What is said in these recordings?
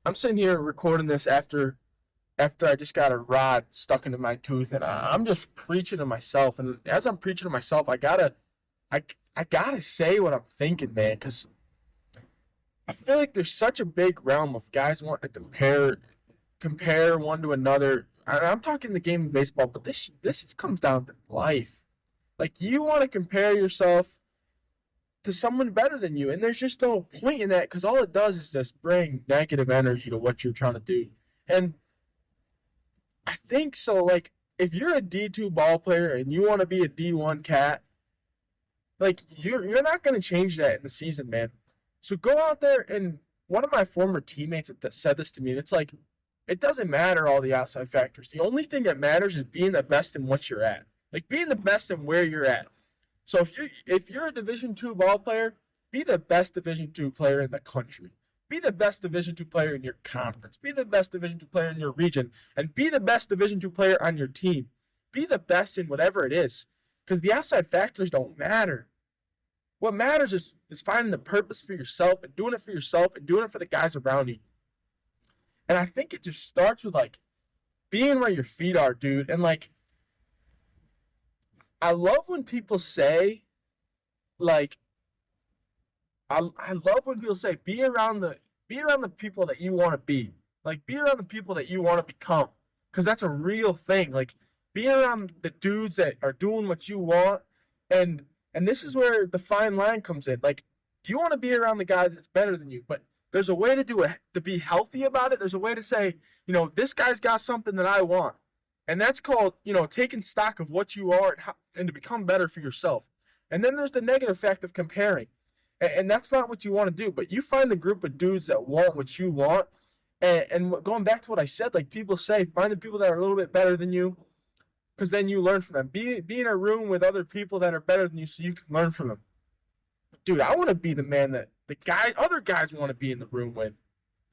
I'm sitting here recording this after I just got a rod stuck into my tooth, and I'm just preaching to myself. And as I'm preaching to myself, I I gotta say what I'm thinking, man, because I feel like there's such a big realm of guys wanting to compare one to another. I'm talking the game of baseball, but this comes down to life. Like you want to compare yourself to someone better than you, and there's just no point in that because all it does is just bring negative energy to what you're trying to do. And I think so. Like, if you're a D2 ball player and you want to be a D1 cat, like you're not going to change that in the season, man. So go out there and one of my former teammates that said this to me, and it's like it doesn't matter all the outside factors. The only thing that matters is being the best in what you're at. Like being the best in where you're at. So if you're a Division 2 ball player, be the best Division 2 player in the country. Be the best Division 2 player in your conference. Be the best Division 2 player in your region, and be the best Division 2 player on your team. Be the best in whatever it is, because the outside factors don't matter. What matters is finding the purpose for yourself and doing it for yourself and doing it for the guys around you. And I think it just starts with like being where your feet are, dude. And like I love when people say like I love when people say be around the people that you want to be. Like be around the people that you want to become. Cause that's a real thing. Like be around the dudes that are doing what you want and this is where the fine line comes in. Like you want to be around the guy that's better than you, but there's a way to do it to be healthy about it. There's a way to say, this guy's got something that I want. And that's called, taking stock of what you are and to become better for yourself. And then there's the negative effect of comparing. And that's not what you want to do. But you find the group of dudes that want what you want. And going back to what I said, like people say, find the people that are a little bit better than you, because then you learn from them. Be in a room with other people that are better than you, so you can learn from them. Dude, I want to be the man that other guys want to be in the room with.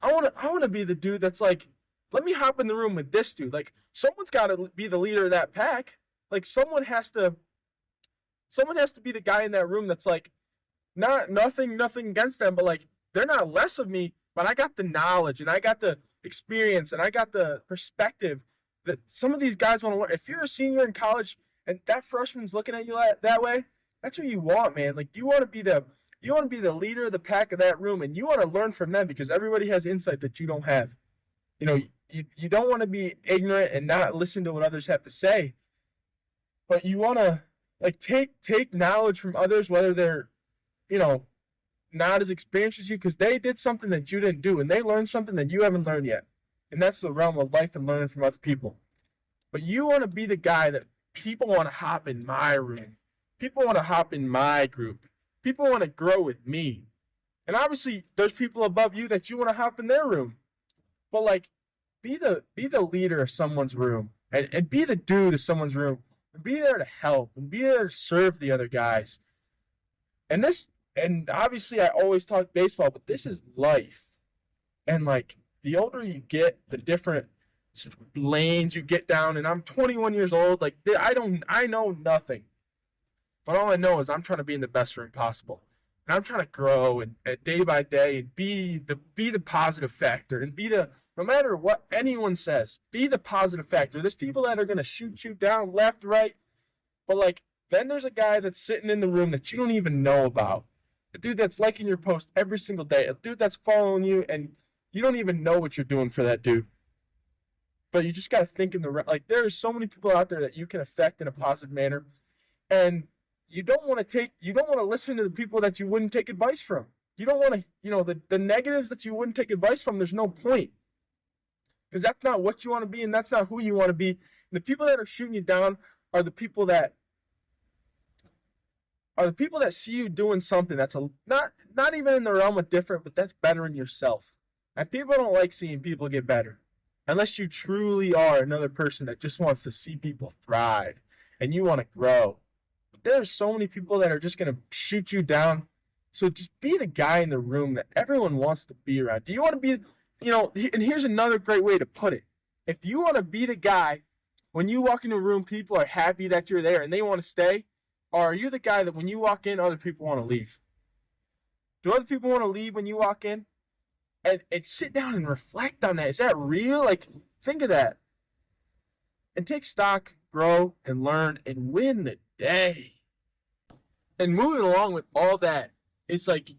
I want to be the dude that's like, let me hop in the room with this dude. Like someone's got to be the leader of that pack. Like someone has to be the guy in that room that's like, nothing against them, but like they're not less of me, but I got the knowledge and I got the experience and I got the perspective that some of these guys want to learn. If you're a senior in college and that freshman's looking at you that way, that's what you want, man. Like you want to be the leader of the pack of that room, and you want to learn from them because everybody has insight that you don't have. You don't want to be ignorant and not listen to what others have to say, but you want to like take knowledge from others, whether they're you know not as experienced as you, because they did something that you didn't do, and they learned something that you haven't learned yet, and that's the realm of life and learning from other people. But you want to be the guy that people want to hop in my room, people want to hop in my group, people want to grow with me, and obviously there's people above you that you want to hop in their room, but like be the leader of someone's room and be the dude of someone's room and be there to help and be there to serve the other guys. And obviously I always talk baseball, but this is life. And like the older you get, the different lanes you get down. And I'm 21 years old. Like I know nothing, but all I know is I'm trying to be in the best room possible. And I'm trying to grow and day by day and be the positive factor and be the no matter what anyone says, be the positive factor. There's people that are gonna shoot you down left, right, but like then there's a guy that's sitting in the room that you don't even know about. A dude that's liking your post every single day. A dude that's following you and you don't even know what you're doing for that dude. But you just gotta think in the like there are so many people out there that you can affect in a positive manner. And you don't want to listen to the people that you wouldn't take advice from. You don't want to, the negatives that you wouldn't take advice from, there's no point. Because that's not what you want to be and that's not who you want to be. And the people that are shooting you down are the people that see you doing something that's not even in the realm of different, but that's better in yourself. And people don't like seeing people get better. Unless you truly are another person that just wants to see people thrive and you want to grow. There's so many people that are just going to shoot you down. So just be the guy in the room that everyone wants to be around. Do you want to be, and here's another great way to put it. If you want to be the guy, when you walk into a room, people are happy that you're there and they want to stay, or are you the guy that when you walk in, other people want to leave? Do other people want to leave when you walk in? and sit down and reflect on that. Is that real? Like, think of that. And take stock, grow, and learn, and win the day. And moving along with all that, it's like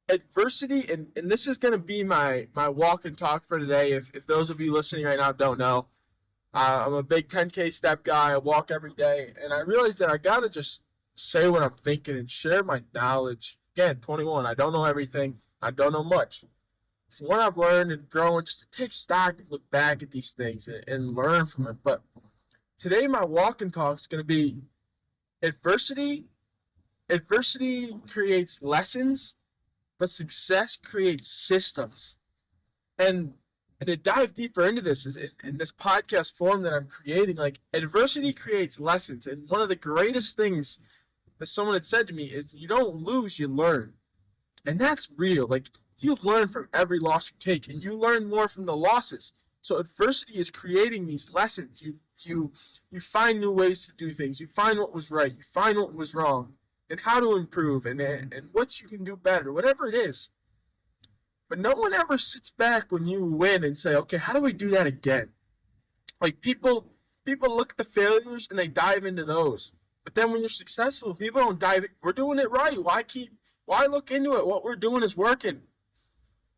adversity, and this is going to be my walk and talk for today. If those of you listening right now don't know, I'm a big 10K step guy. I walk every day, and I realized that I got to just say what I'm thinking and share my knowledge. Again, 21, I don't know everything. I don't know much. From what I've learned and grown, just to take stock and look back at these things and learn from it. But today, my walk and talk is going to be adversity. Adversity creates lessons, but success creates systems. And to dive deeper into this, in this podcast form that I'm creating, like, adversity creates lessons. And one of the greatest things that someone had said to me is, you don't lose, you learn. And that's real. Like, you learn from every loss you take, and you learn more from the losses. So adversity is creating these lessons. You find new ways to do things. You find what was right. You find what was wrong, and how to improve, and what you can do better, whatever it is. But no one ever sits back when you win and say, okay, how do we do that again? Like, people look at the failures and they dive into those. But then when you're successful, people don't dive in. We're doing it right. Why look into it? What we're doing is working.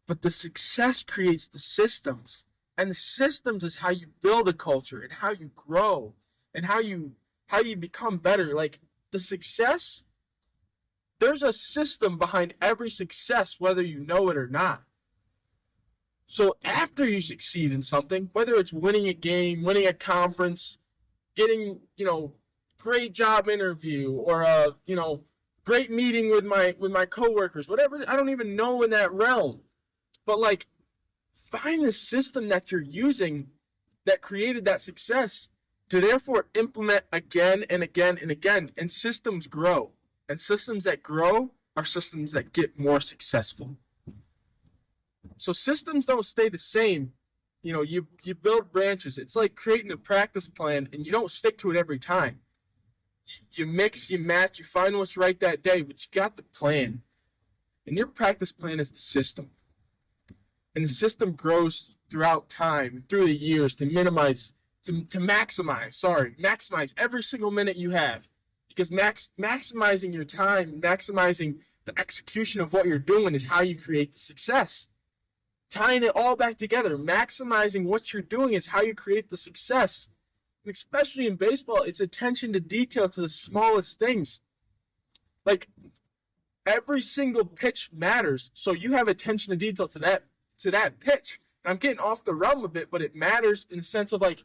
But the success creates the systems. And the systems is how you build a culture and how you grow and how you become better. Like, the success, there's a system behind every success, whether you know it or not. So after you succeed in something, whether it's winning a game, winning a conference, getting, great job interview, or a, great meeting with my coworkers, whatever, I don't even know in that realm. But, like, find the system that you're using that created that success to therefore implement again and again and again. And systems grow. And systems that grow are systems that get more successful. So systems don't stay the same. You build branches. It's like creating a practice plan, and you don't stick to it every time. You mix, you match, you find what's right that day, but you got the plan. And your practice plan is the system. And the system grows throughout time, through the years, to maximize every single minute you have. Because maximizing your time, maximizing the execution of what you're doing is how you create the success. Tying it all back together, maximizing what you're doing is how you create the success. And especially in baseball, it's attention to detail to the smallest things. Like, every single pitch matters, so you have attention to detail to that pitch. And I'm getting off the realm a bit, but it matters in the sense of, like,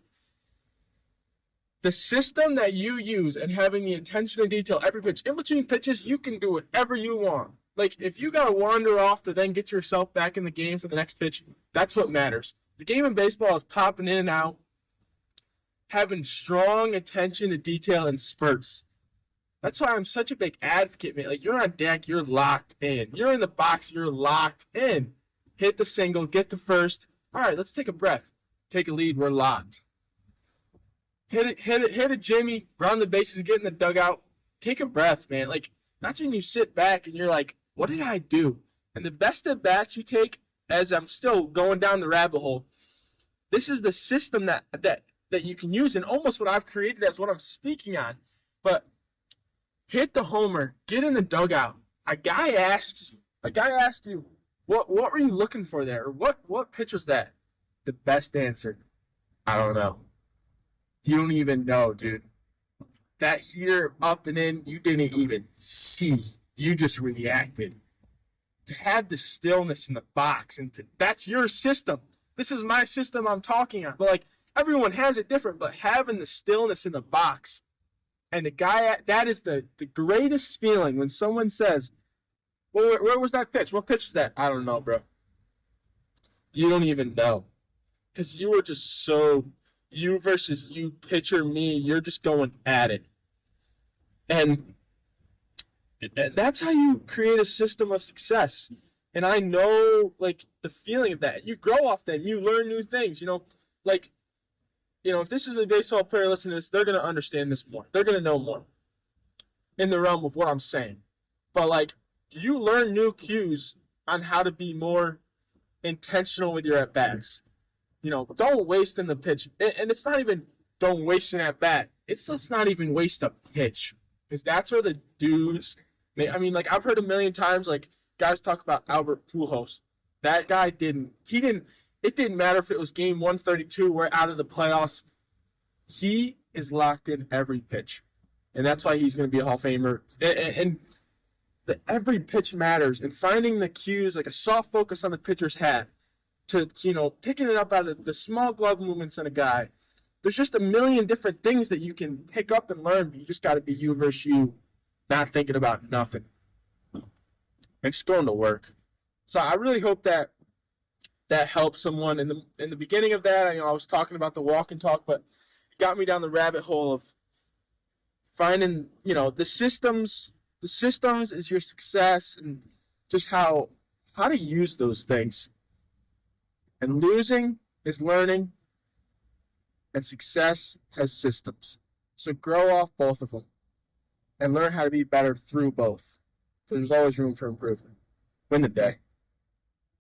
the system that you use and having the attention to detail every pitch. In between pitches, you can do whatever you want. Like, if you got to wander off to then get yourself back in the game for the next pitch, that's what matters. The game in baseball is popping in and out, having strong attention to detail in spurts. That's why I'm such a big advocate, man. Like, you're on deck, you're locked in. You're in the box, you're locked in. Hit the single, get to first. All right, let's take a breath. Take a lead, we're locked. Hit a Jimmy, run the bases, get in the dugout. Take a breath, man. Like, that's when you sit back and you're like, what did I do? And the best at bats you take, as I'm still going down the rabbit hole, this is the system that you can use, and almost what I've created as what I'm speaking on. But hit the homer, get in the dugout. A guy asks you, what were you looking for there? Or what pitch was that? The best answer, I don't know. You don't even know, dude. That heater up and in, you didn't even see. You just reacted. To have the stillness in the box, and that's your system. This is my system I'm talking on. But, like, everyone has it different, but having the stillness in the box, and the guy, that is the greatest feeling when someone says, well, where was that pitch? What pitch was that? I don't know, bro. You don't even know. Because you were just so, you versus you, pitcher, me, you're just going at it. And that's how you create a system of success. And I know, like, the feeling of that. You grow off that. You learn new things, Like, if this is a baseball player listening to this, they're going to understand this more. They're going to know more in the realm of what I'm saying. But, like, you learn new cues on how to be more intentional with your at-bats. Don't waste in the pitch. And it's not even don't waste an at-bat. Let's not even waste a pitch. Because that's where the dudes, I've heard a million times, guys talk about Albert Pujols. That guy it didn't matter if it was game 132, we're out of the playoffs. He is locked in every pitch. And that's why he's going to be a Hall of Famer. And every pitch matters. And finding the cues, like a soft focus on the pitcher's hat, to picking it up out of the small glove movements in a guy. There's just a million different things that you can pick up and learn, but you just got to be you versus you, not thinking about nothing. And just going to work. So I really hope that helps someone. In the beginning of that, I was talking about the walk and talk, but it got me down the rabbit hole of finding, the systems. The systems is your success, and just how to use those things. And losing is learning, and success has systems. So grow off both of them and learn how to be better through both. Because there's always room for improvement. Win the day.